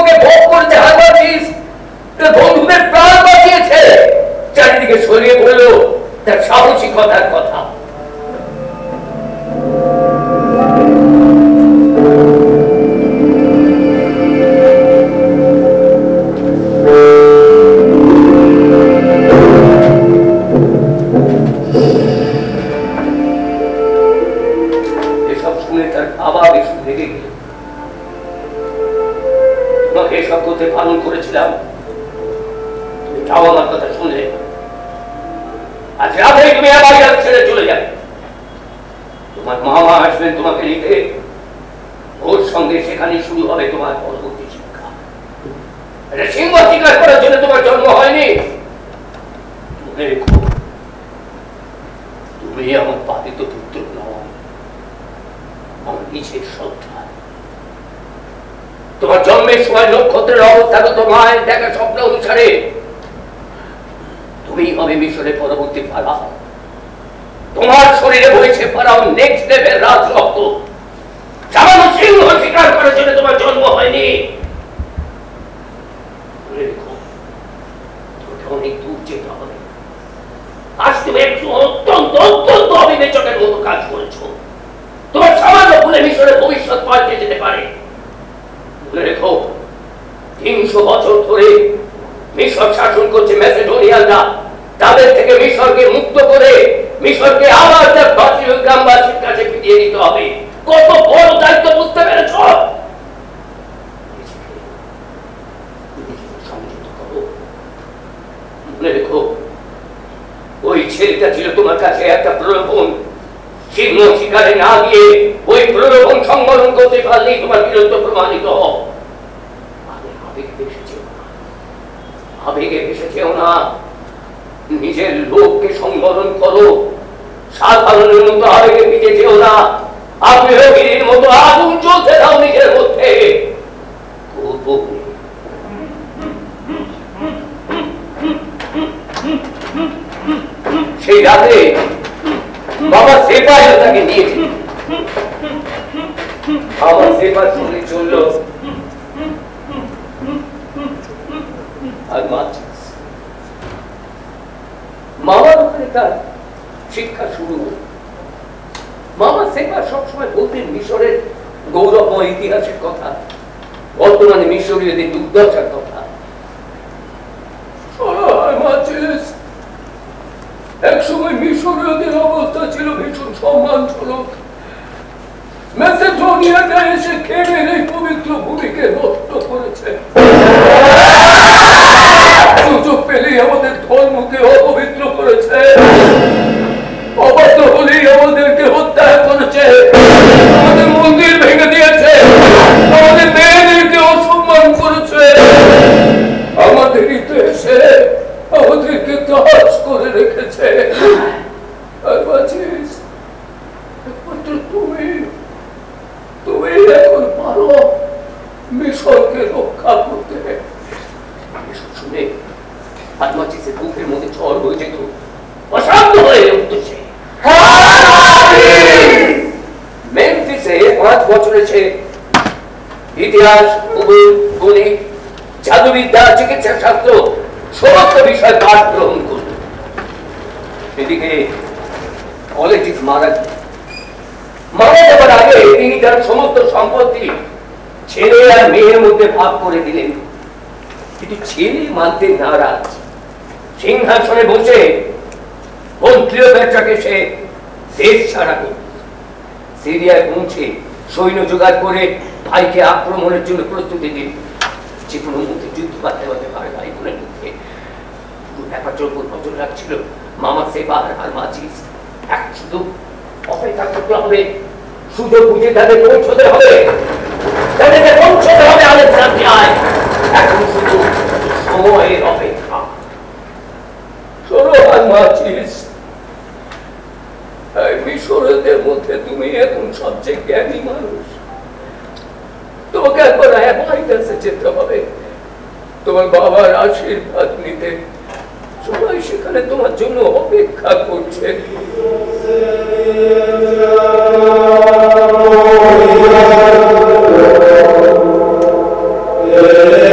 স্বর্গকে ভোগ করতে হাত বাঁচিস, তোর বন্ধুদের প্রাণ বাঁচিয়েছে, চারিদিকে ছড়িয়ে পড়ল তার সাহসিকতার কথা। পালন করেছিলাম, তুমি যাও আমার কথা শুনলে, আজ রাতে তুমি আমার ছেড়ে চলে যাবে। তোমার মামা আসবেন তোমাকে নিতে, ওর সঙ্গে সেখানে শুরু হবে তোমার পরবর্তী শিক্ষা। এটা সিংহ শিকার করার জন্য তোমার জন্ম হয়নি। তুমি আমার পালিত পুত্র নও, আমার নিজের সন্তান। তোমার জন্মের সময় নক্ষত্রের অবস্থাগত মায়ের দেখা স্বপ্ন অনুসারে তুমি হবে মিশরের পরবর্তী ফারাও। তোমার শরীরে বইছে ফারাও নেক্সট লেভেল রাজরক্ত। সামান্য সিংহ শিকার করার জন্য তোমার জন্ম হয়নি। তোমাকে অনেক দূর যেতে হবে। আজ তুমি একটু অত্যন্ত অত্যন্ত অবিবেচকের মতো কাজ করেছো। তোমার সামান্য ভুলে মিশরের ভবিষ্যৎ পাল্টে যেতে পারে। রেখো, 300 বছর ধরে মিশর শাসন করছে ম্যাসেডোনিয়ানরা। তাদের থেকে মিশরকে মুক্ত করে মিশরকে আবার তার গ্রামবাসীর কাছে ফিরিয়ে দিতে হবে। কত বড় দায়িত্ব বুঝতে পেরেছ? সংযত করো। মনে রেখো, ওই ছেলেটা ছিল তোমার কাছে একটা প্রলোভন। সিংহ শিকারে না গিয়ে ওই প্রলোভন সংবরণ করতে পারলেই তোমার বীরত্ব প্রমাণিত হবে। আবেগে ভেসে যেও না, নিজের লোককে সংবরণ করো। সাধারণের মতো আবেগে ভিজে যেও না, আগ্নেয়গিরির মতো আগুন জ্বলতে দাও নিজের মধ্যে। সেই রাতে বাবা সেপাই তাকে নিয়েছে। আমার সেপার সঙ্গে চলল আর মামার ওখানে তার শিক্ষা শুরু। মামা সেপার সবসময় বলতেন মিশরের গৌরবময় ইতিহাসের কথা, বর্তমানে মিশরীয়দের দুর্দশার কথা। এক সময় মিশরীয়দের অবস্থা ছিল ভীষণ সম্মানজনক। ম্যাসেডোনিয়াটা এসে খেমের এই পবিত্র ভূমিকে নষ্ট করেছে। সুযোগ পেলেই আমাদের ধর্মকে অপবিত্র করেছে, অবাধ্য হলেই আমাদেরকে হত্যা করেছে, আমাদের মন্দির ভেঙে দিয়েছে, আমাদের মেয়েদেরকে অসম্মান করেছে, আমাদের এসে আমাদেরকে কাজ করে রেখেছে। আর বাঁচিস একমাত্র তুমি, তুমি এখন পারো মিশরকে রক্ষা করতে। শুনে আদমাচিসের বুকের মধ্যে ঝড় হয়ে যেত, অশান্ত হয়ে উঠতো সে। মেমফিসে 5 বছরে সে ইতিহাস, ভূগোল, গণিত, জাদুবিদ্যা, চিকিৎসা শাস্ত্র সমস্ত বিষয় পাঠ গ্রহণ করল। এদিকে পলিটিক্স মারা যাবার আগে তিনি তার সমস্ত সম্পত্তি ছেলে আর মেয়ের মধ্যে ভাগ করে দিলেন। কিন্তু ছেলে মানতে নারাজ। সিংহাসনে বসে ক্লিওপেট্রাকে সে দেশ ছাড়া করল। সিরিয়ায় পৌঁছে সৈন্য জোগাড় করে ভাইকে আক্রমণের জন্য প্রস্তুতি দিল। যে কোনো মুহূর্তে যুদ্ধ বাঁধতে হতে পারে ভাই বোনের মধ্যে। ব্যাপারটার উপর নজর রাখছিল মামা সেবা আর মাচিস। এক শুধু অপেক্ষা করতে হবে, সুযোগ বুঝে তাদের পৌঁছতে হবে, তাদেরকে পৌঁছতে হবে আলেকজান্দ্রিয়ায়। এখন শুধু সময়ের অপেক্ষা। মিশরীয়দের মধ্যে তুমি এখন সবচেয়ে জ্ঞানী মানুষ। তোমাকে একবার ভাইয়ের কাছে যেতে হবে, তোমার বাবার আশীর্বাদ নিতে। সবাই সেখানে তোমার জন্য অপেক্ষা করছে। Yeah.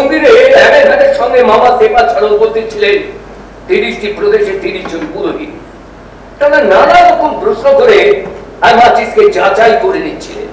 মন্দিরে এমেনহাটের সঙ্গে মামা সেপা ছাড়া উপস্থিত ছিলেন 30টি প্রদেশের 30 জন পুরোহিত। তারা নানা রকম প্রশ্ন করে আলমাচিসকে যাচাই করে নিচ্ছিলেন।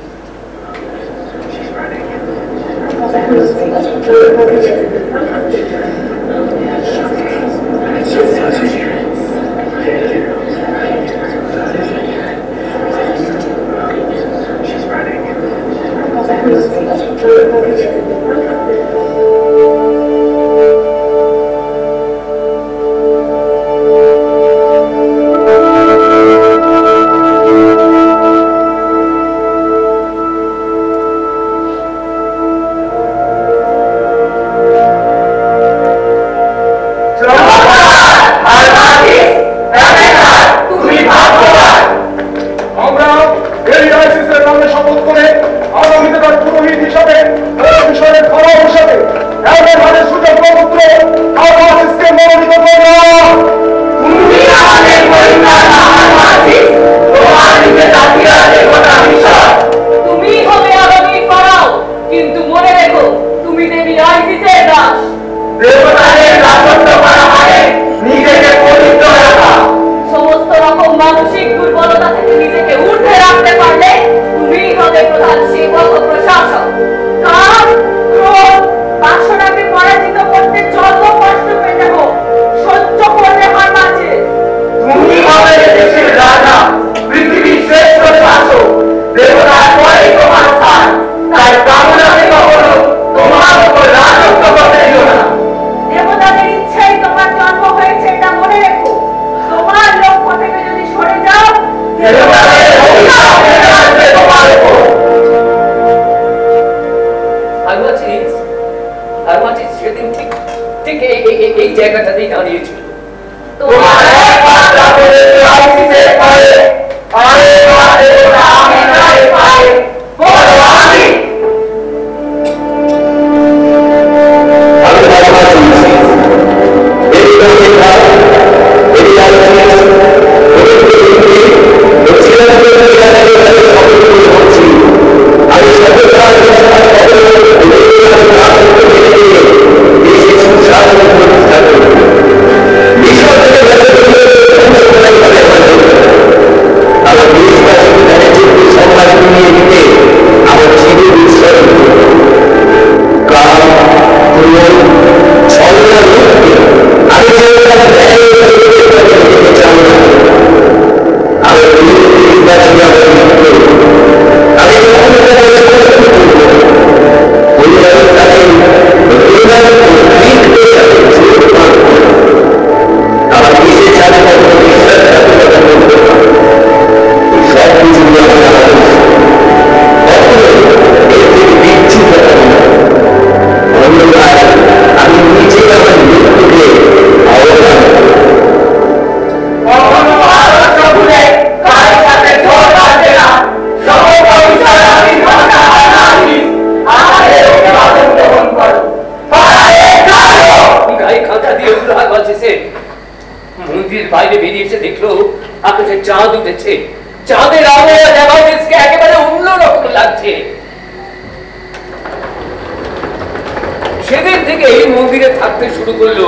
সেদিন থেকে এই মন্দিরে থাকতে শুরু করলো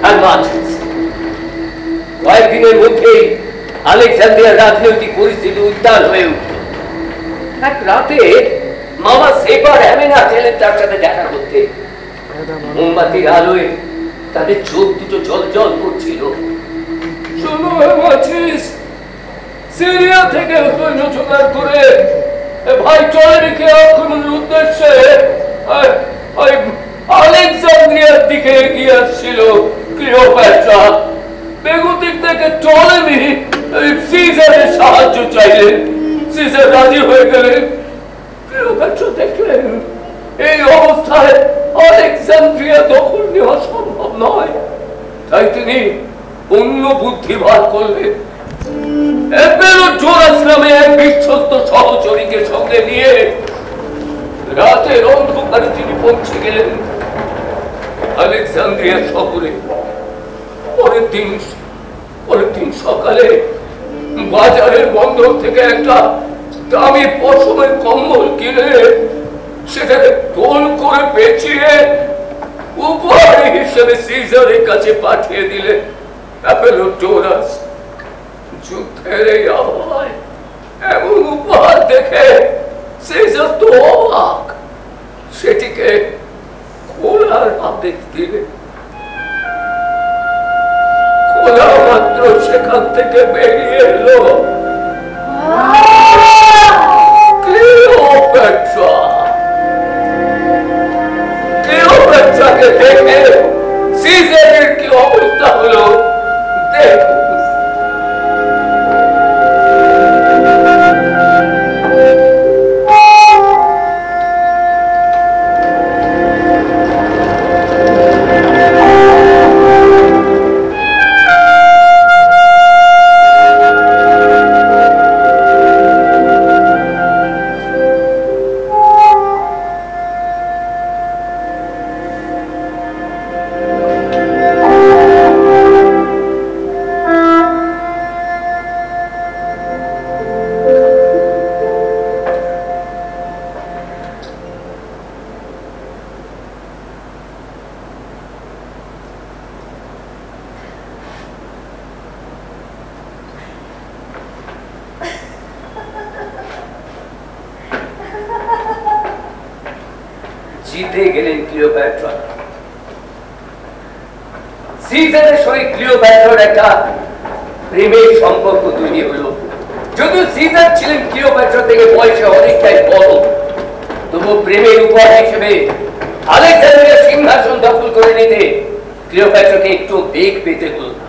আলমাচিস। কয়েকদিনের মধ্যেই আলেকজান্দ্রিয়ার রাজনৈতিক পরিস্থিতি উত্তাল হয়ে উঠল। এক রাতে মামা সেপার এমেনহাট এলেন তার সাথে দেখা করতে। মোমবাতির আলোয় তাদের চোখ দুটো জল জল করছিল। শোনো আলমাচিস, সিরিয়া থেকে সৈন্য জোগাড় করে ভাই টলেমিকে আক্রমণের উদ্দেশ্যে আলেকজান্দ্রিয়ার দিকে এগিয়ে আসছিল ক্লিওপেট্রা। বেগুতিক থেকে টলেমি সিজারের সাহায্য চাইলেন। সিজার রাজি হয়ে গেলেন। ক্লিওপেট্রা দেখলেন এই অবস্থায় আলেকজান্দ্রিয়া দখল নেওয়া সম্ভব নয়, তাই তিনি অন্য বুদ্ধি বার করলেন। এপেলোডোরাস নামে এক বিশ্বস্ত সহচরীকে সঙ্গে নিয়ে রাতের অন্ধকারে তিনি পৌঁছে গেলেন আলেকজান্দ্রিয়া শহরে। পরের দিন সকালে বাজারের বন্দর থেকে একটা দামি পশমের কম্বল কিনে সেটাকে গোল করে পেঁচিয়ে তুমি সিজারের কাছে পাঠিয়ে দিলে অ্যাপোলোডোরাস। যুদ্ধের এই আবহাওয়ায় এমন উপহার দেখে সিজার তো অবাক, সেটিকে খোলার আদেশ দিলে। খোলা মাত্র সেখান থেকে বেরিয়ে এলো ক্লিওপেট্রা। ক্লিওপেট্রাকে দেখে সিজারের কি অবস্থা হলো দেখুন। জিতে গেলেন ক্লিওপেট্রা। সিজারের সঙ্গে ক্লিওপেট্রার একটা প্রেমের সম্পর্ক তৈরি হলো। যদিও সিজার ছিলেন ক্লিওপেট্রা থেকে বয়সে অনেকটাই বড়, তবু প্রেমের উপহার হিসেবে আলেকজান্দ্রিয়ার সিংহাসন দখল করে নিতে ক্লিওপেট্রাকে একটু বেগ পেতে হলো না।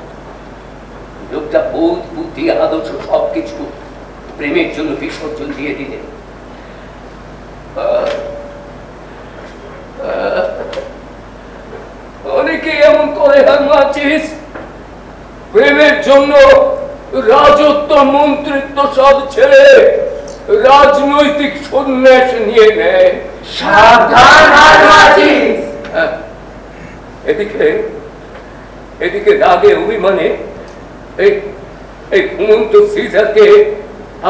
লোকটা বোধ, বুদ্ধি, আদর্শ সবকিছু প্রেমের জন্য বিসর্জন দিয়ে দিলেন। অনেকে এমন করে হারমাচিস, প্রেমের জন্য রাজত্ব, মন্ত্রিত্ব সব ছেড়ে রাজনৈতিক সন্ন্যাস নিয়ে নেয়। সাবধান হারমাচিস। এদিকে রাগে অভিমানে এই ঘুমন্ত সিজারকে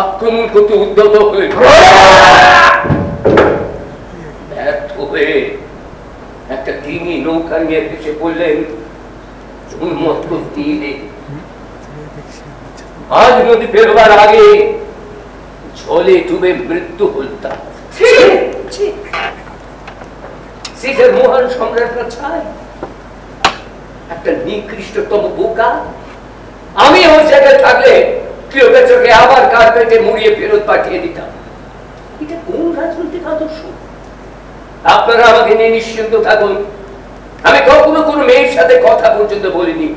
আক্রমণ করতে উদ্যত হয়ে ব্যর্থ হয়ে একটা ডিঙি নৌকা নিয়ে ভেসে পড়লেন উন্মত্ত তীরে। আজ নদী পেরোবার আগে জলে ডুবে মৃত্যু হল তার। সিজার মহান সম্রাটরা চায় একটা নিকৃষ্টতম বোকা। আমি ওই জায়গায় থাকলে ক্লিওপেট্রাকে আবার কার্পেটে মুড়িয়ে ফেরত পাঠিয়ে দিতাম। এটা কোন রাজনৈতিক আদর্শ? আপনারা আমাকে নিয়ে নিশ্চিন্ত থাকুন, আমি কখনো কোনো মেয়ের সাথে কথা পর্যন্ত বলিনি।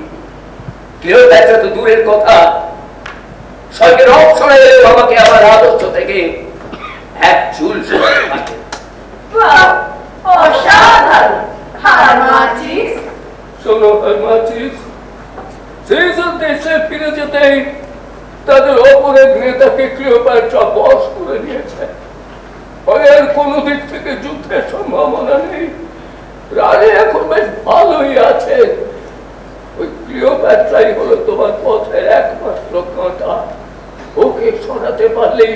ক্লিওপেট্রা তো দূরের কথা, স্বর্গের অপসরে এলেও আমাকে আমার আদর্শ থেকে এক চুল সরাতে পারে। অসাধারণ হারমাচিস। শোনো হারমাচিস, সিজার দেশে ফিরে যেতেই তাদের অপরের নেতাকে ক্লিওপেট্রা বশ করে নিয়েছে। এর কোন দিক থেকে যুদ্ধের সম্ভাবনা নেই। রানী এখন বেশ ভালোই আছে। ওই ক্লিওপেট্রাই হলো তোমার পথের একমাত্র কাঁটা। ওকে সরাতে পারলেই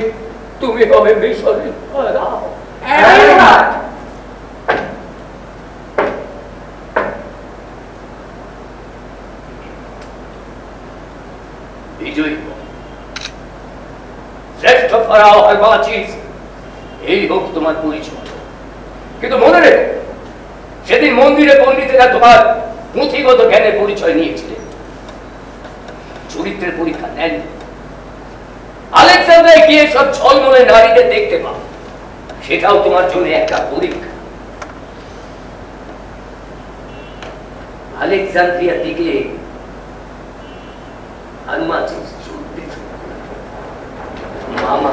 তুমি হবে মিশরের ফারাও। বিজয়ী শ্রেষ্ঠ ফারাও হারমাচিস, এই হোক তোমার পরিচয়। কিন্তু মনে রেখো, সেদিন মন্দিরে পণ্ডিতেরা তোমার পুঁথিগত জ্ঞানের পরিচয় নিয়েছিলেন, চরিত্রের পরীক্ষা নেন। আলেকজান্দ্রিয়ায় গিয়ে সব ছলমলে নারীদের দেখতে পাও, সেটাও তোমার জন্য একটা পরীক্ষা। আলেকজান্দ্রিয়ার দিকে হারমাচিস চলতে মামা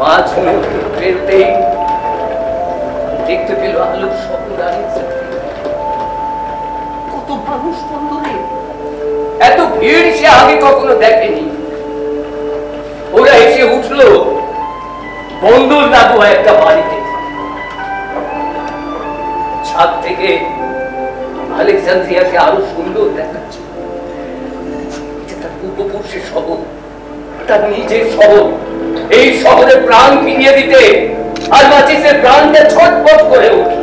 মাঝ মুহূর্তে ফেরতেই দেখতে পেল আলোর শহর। কত মানুষ বন্দরে, এত ভিড় সে আগে কখনো দেখেনি। ওরা এসে উঠলো বন্দর লাগোয়া একটা বাড়িতে। ছাদ থেকে আলেকজান্দ্রিয়াকে আরো সুন্দর দেখাচ্ছে। তার পূর্বপুরুষের শহর, তার নিজের শহর। এই শহরে প্রাণ ফিরিয়ে দিতে আর মাচিসের প্রাণটা ছটফট করে উঠল।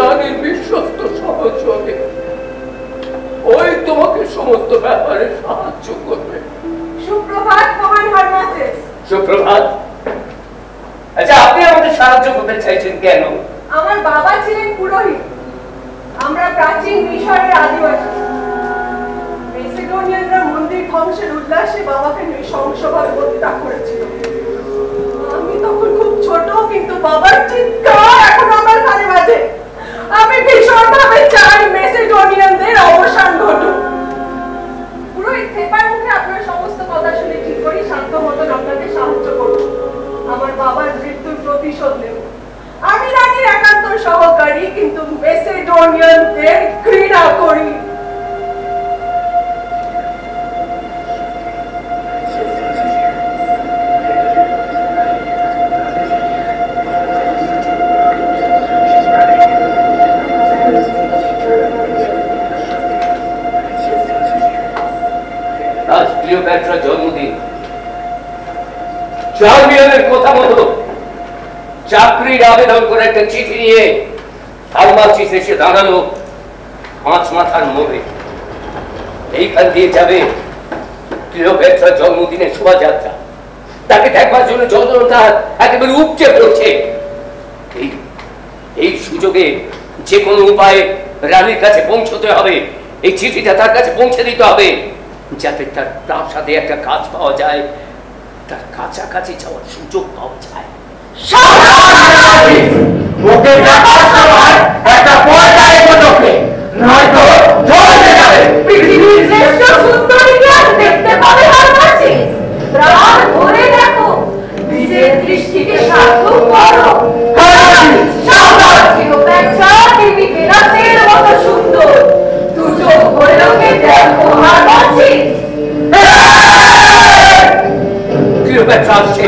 রানীর বিশ্বস্ত সহযোগী, ওই তোমাকে সমস্ত ব্যাপারে সাহায্য করবে। সুপ্রভাত মহান হারমাচেস। সুপ্রভাত। আচ্ছা, আপনি আমাদের সাহায্য করতে চাইছেন কেন? আমার বাবা ছিলেন পুরোহিত। আমরা প্রাচীন মিশরের আদিবাসী। মেসিডোনিয়ানরা মন্দির ধ্বংসের উল্লাসে বাবাকে নৃশংসভাবে হত্যা করেছিল। আমি তখন খুব ছোট, কিন্তু বাবার চিৎকার এখন আমার কানে বাজে। আমি ভীষণভাবে চাই মেসিডোনিয়ানদের অবসান ঘটুক। পুরোহিত সেপার মুখে আপনার সমস্ত কথা শুনে ঠিক করি সাধ্য মতন আপনাকে সাহায্য করব। আমার বাবার মৃত্যুর প্রতিশোধ নেব। আমি রানীর একান্ত সহকারী, কিন্তু মেসিডোনিয়ানদের ঘৃণা করি। ক্লিওপেট্রার জন্মদিন। চার্মিয়ানের কথা মতো চাকরির আবেদন করে একটা চিঠি নিয়ে আলমাচিস এসে দাঁড়ালো 5 মাথার মোড়ে। এইখান দিয়ে যাবে ক্লিওপেট্রার জন্মদিনের শোভাযাত্রা। তাকে দেখবার জন্য জনতা একেবারে উপচে পড়ছে। এই সুযোগে যে কোনো উপায়ে রানীর কাছে পৌঁছতে হবে। এই চিঠিটা তার কাছে পৌঁছে দিতে হবে, যাতে তার প্রাসাদে একটা কাজ পাওয়া যায়, তার কাছাকাছি যাওয়ার সুযোগ পাওয়া যায়। ওকে দেখার সময় একটা পর্যায়ে পদকে, নয়তো জ্বলে যাবে। পৃথিবীর শ্রেষ্ঠ সুন্দরীকে আজ দেখতে পাবে হারমাচিস। প্রাণ ভরে দেখো, নিজের দৃষ্টিকে সার্থক করো। ক্লিওপেট্রা তুমি ভেনাসের মতো সুন্দর। দু চোখ ভরে ওকে দেখো হারমাচিস। ক্লিওপেট্রা আসছে।